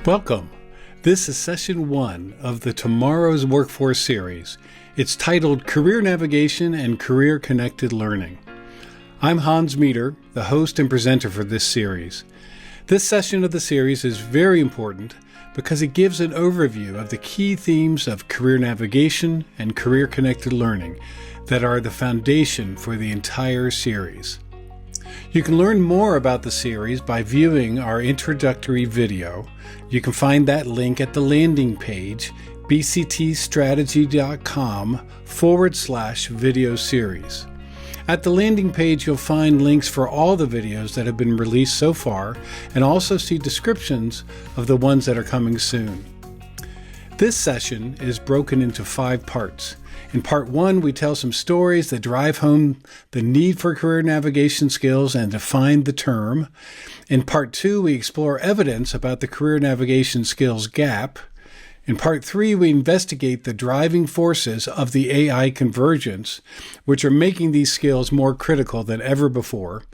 Welcome. This is session 1 of the Tomorrow's Workforce series. It's titled Career Navigation and Career Connected Learning. I'm Hans Meter, the host and presenter for this series. This session of the series is very important because it gives an overview of the key themes of career navigation and career connected learning that are the foundation for the entire series. You can learn more about the series by viewing our introductory video. You can find that link at the landing page, bctstrategy.com/video series. At the landing page, you'll find links for all the videos that have been released so far and also see descriptions of the ones that are coming soon. This session is broken into 5 parts. In part 1, we tell some stories that drive home the need for career navigation skills and define the term. In part 2, we explore evidence about the career navigation skills gap. In part 3, we investigate the driving forces of the AI convergence, which are making these skills more critical than ever before.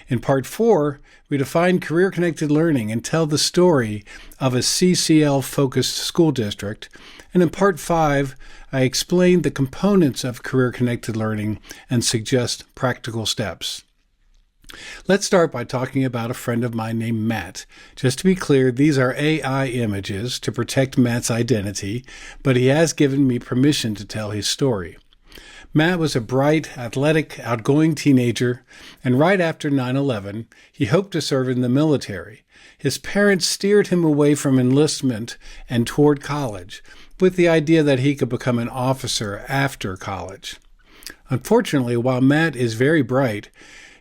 In part 4, we define career-connected learning and tell the story of a CCL-focused school district. And in part 5, I explain the components of career-connected learning and suggest practical steps. Let's start by talking about a friend of mine named Matt. Just to be clear, these are AI images to protect Matt's identity, but he has given me permission to tell his story. Matt was a bright, athletic, outgoing teenager, and right after 9/11, he hoped to serve in the military. His parents steered him away from enlistment and toward college, with the idea that he could become an officer after college. Unfortunately, while Matt is very bright,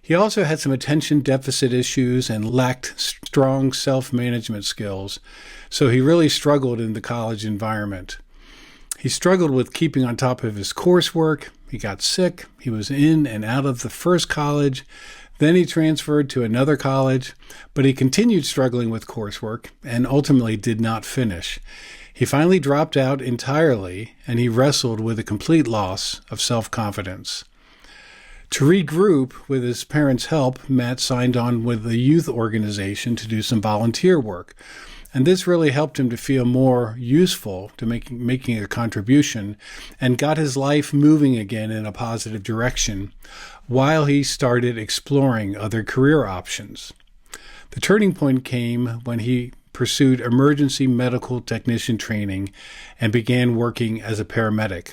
he also had some attention deficit issues and lacked strong self-management skills, so he really struggled in the college environment. He struggled with keeping on top of his coursework. He got sick. He was in and out of the first college. Then he transferred to another college, but he continued struggling with coursework and ultimately did not finish. He finally dropped out entirely, and he wrestled with a complete loss of self-confidence. To regroup, with his parents' help, Matt signed on with a youth organization to do some volunteer work. And this really helped him to feel more useful to making a contribution and got his life moving again in a positive direction while he started exploring other career options. The turning point came when he pursued emergency medical technician training and began working as a paramedic.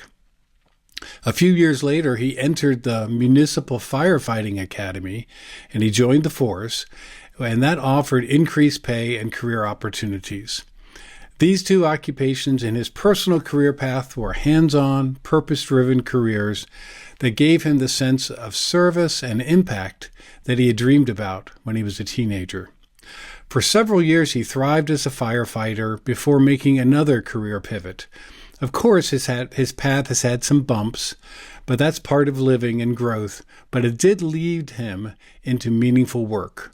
A few years later, he entered the Municipal Firefighting Academy, and he joined the force, and that offered increased pay and career opportunities. These 2 occupations in his personal career path were hands-on, purpose-driven careers that gave him the sense of service and impact that he had dreamed about when he was a teenager. For several years, he thrived as a firefighter before making another career pivot. Of course, his path has had some bumps, but that's part of living and growth, but it did lead him into meaningful work.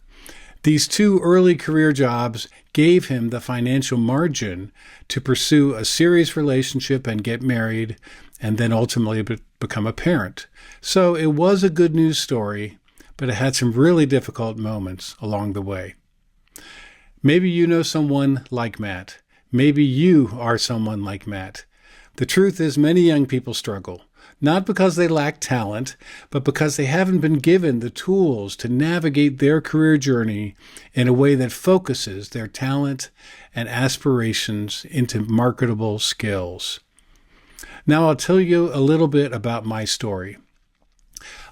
These 2 early career jobs gave him the financial margin to pursue a serious relationship and get married, and then ultimately become a parent. So it was a good news story, but it had some really difficult moments along the way. Maybe you know someone like Matt. Maybe you are someone like Matt. The truth is, many young people struggle, not because they lack talent, but because they haven't been given the tools to navigate their career journey in a way that focuses their talent and aspirations into marketable skills. Now I'll tell you a little bit about my story.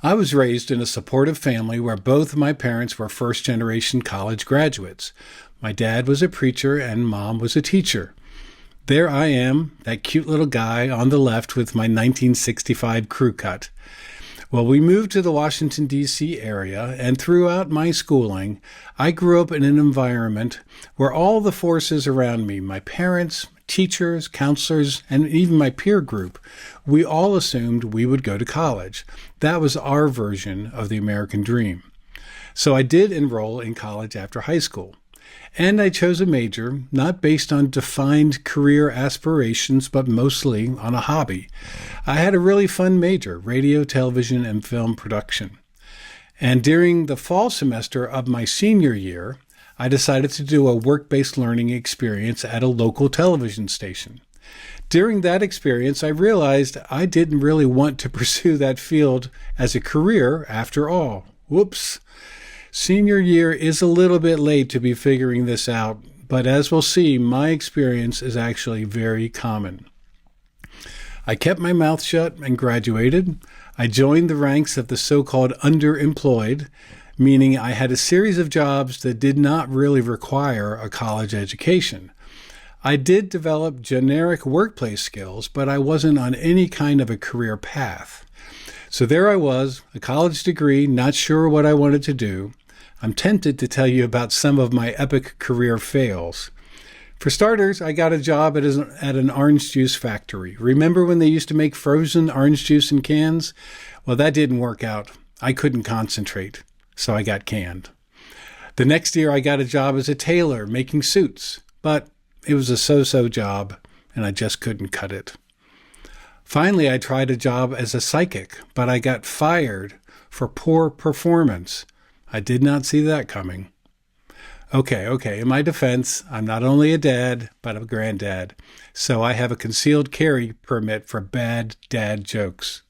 I was raised in a supportive family where both my parents were first-generation college graduates. My dad was a preacher and Mom was a teacher. There I am, that cute little guy on the left with my 1965 crew cut. Well, we moved to the Washington, D.C. area, and throughout my schooling, I grew up in an environment where all the forces around me, my parents, teachers, counselors, and even my peer group, we all assumed we would go to college. That was our version of the American dream. So I did enroll in college after high school. And I chose a major, not based on defined career aspirations, but mostly on a hobby. I had a really fun major, radio, television, and film production. And during the fall semester of my senior year, I decided to do a work-based learning experience at a local television station. During that experience, I realized I didn't really want to pursue that field as a career after all. Whoops. Senior year is a little bit late to be figuring this out, but as we'll see, my experience is actually very common. I kept my mouth shut and graduated. I joined the ranks of the so-called underemployed, meaning I had a series of jobs that did not really require a college education. I did develop generic workplace skills, but I wasn't on any kind of a career path. So there I was, a college degree, not sure what I wanted to do. I'm tempted to tell you about some of my epic career fails. For starters, I got a job at an orange juice factory. Remember when they used to make frozen orange juice in cans? Well, that didn't work out. I couldn't concentrate, so I got canned. The next year, I got a job as a tailor making suits, but it was a so-so job, and I just couldn't cut it. Finally, I tried a job as a psychic, but I got fired for poor performance. I did not see that coming. Okay, in my defense, I'm not only a dad, but a granddad, so I have a concealed carry permit for bad dad jokes.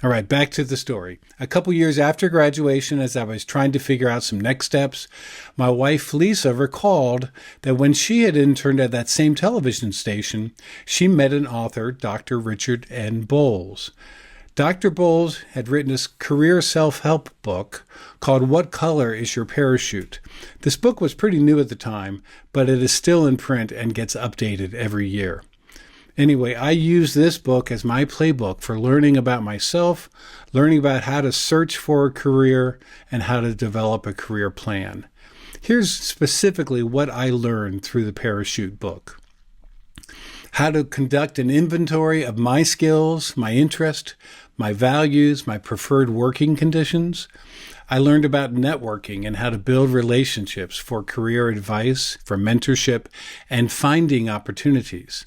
All right, back to the story. A couple years after graduation, as I was trying to figure out some next steps, my wife, Lisa, recalled that when she had interned at that same television station, she met an author, Dr. Richard N. Bowles. Dr. Bowles had written a career self-help book called What Color is Your Parachute? This book was pretty new at the time, but it is still in print and gets updated every year. Anyway, I use this book as my playbook for learning about myself, learning about how to search for a career, and how to develop a career plan. Here's specifically what I learned through the Parachute book. How to conduct an inventory of my skills, my interest, my values, my preferred working conditions. I learned about networking and how to build relationships for career advice, for mentorship, and finding opportunities.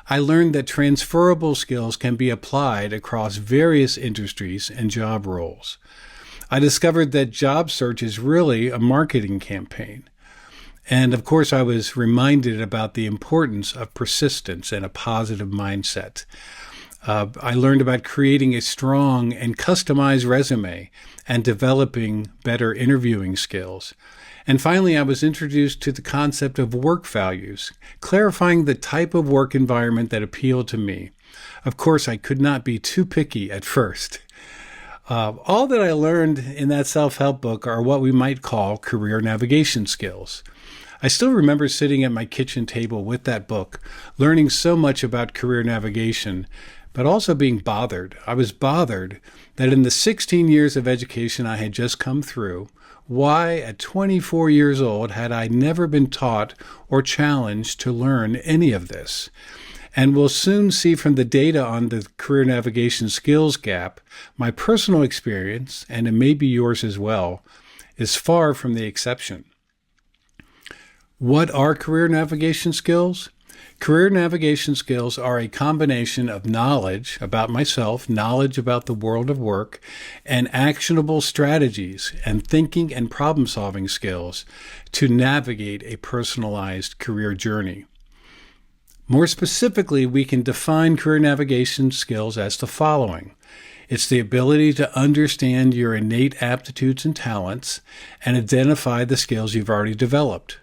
I learned that transferable skills can be applied across various industries and job roles. I discovered that job search is really a marketing campaign. And of course, I was reminded about the importance of persistence and a positive mindset. I learned about creating a strong and customized resume and developing better interviewing skills. And finally, I was introduced to the concept of work values, clarifying the type of work environment that appealed to me. Of course, I could not be too picky at first. All that I learned in that self-help book are what we might call career navigation skills. I still remember sitting at my kitchen table with that book, learning so much about career navigation, but also being bothered. I was bothered that in the 16 years of education I had just come through, why at 24 years old had I never been taught or challenged to learn any of this? And we'll soon see from the data on the career navigation skills gap, my personal experience, and it may be yours as well, is far from the exception. What are career navigation skills? Career navigation skills are a combination of knowledge about myself, knowledge about the world of work, and actionable strategies and thinking and problem-solving skills to navigate a personalized career journey. More specifically, we can define career navigation skills as the following. It's the ability to understand your innate aptitudes and talents and identify the skills you've already developed.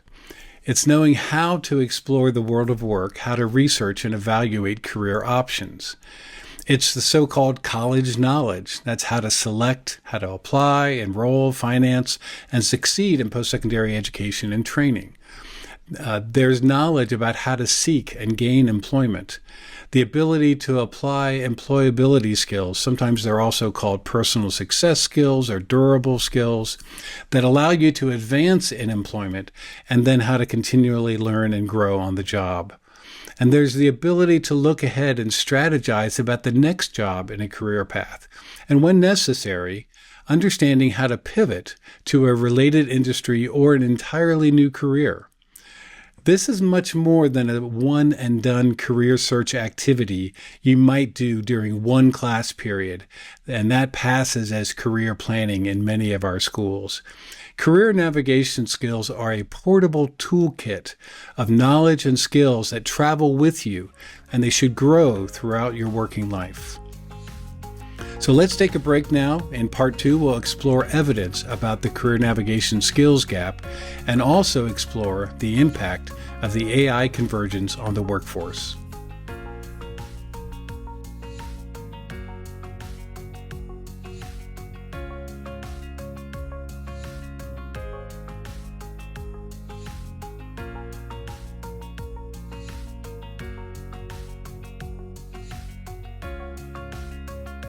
It's knowing how to explore the world of work, how to research and evaluate career options. It's the so-called college knowledge. That's how to select, how to apply, enroll, finance, and succeed in post-secondary education and training. There's knowledge about how to seek and gain employment. The ability to apply employability skills, sometimes they're also called personal success skills or durable skills, that allow you to advance in employment, and then how to continually learn and grow on the job. And there's the ability to look ahead and strategize about the next job in a career path. And when necessary, understanding how to pivot to a related industry or an entirely new career. This is much more than a one-and-done career search activity you might do during one class period, and that passes as career planning in many of our schools. Career navigation skills are a portable toolkit of knowledge and skills that travel with you, and they should grow throughout your working life. So let's take a break now. In part 2, we'll explore evidence about the career navigation skills gap and also explore the impact of the AI convergence on the workforce.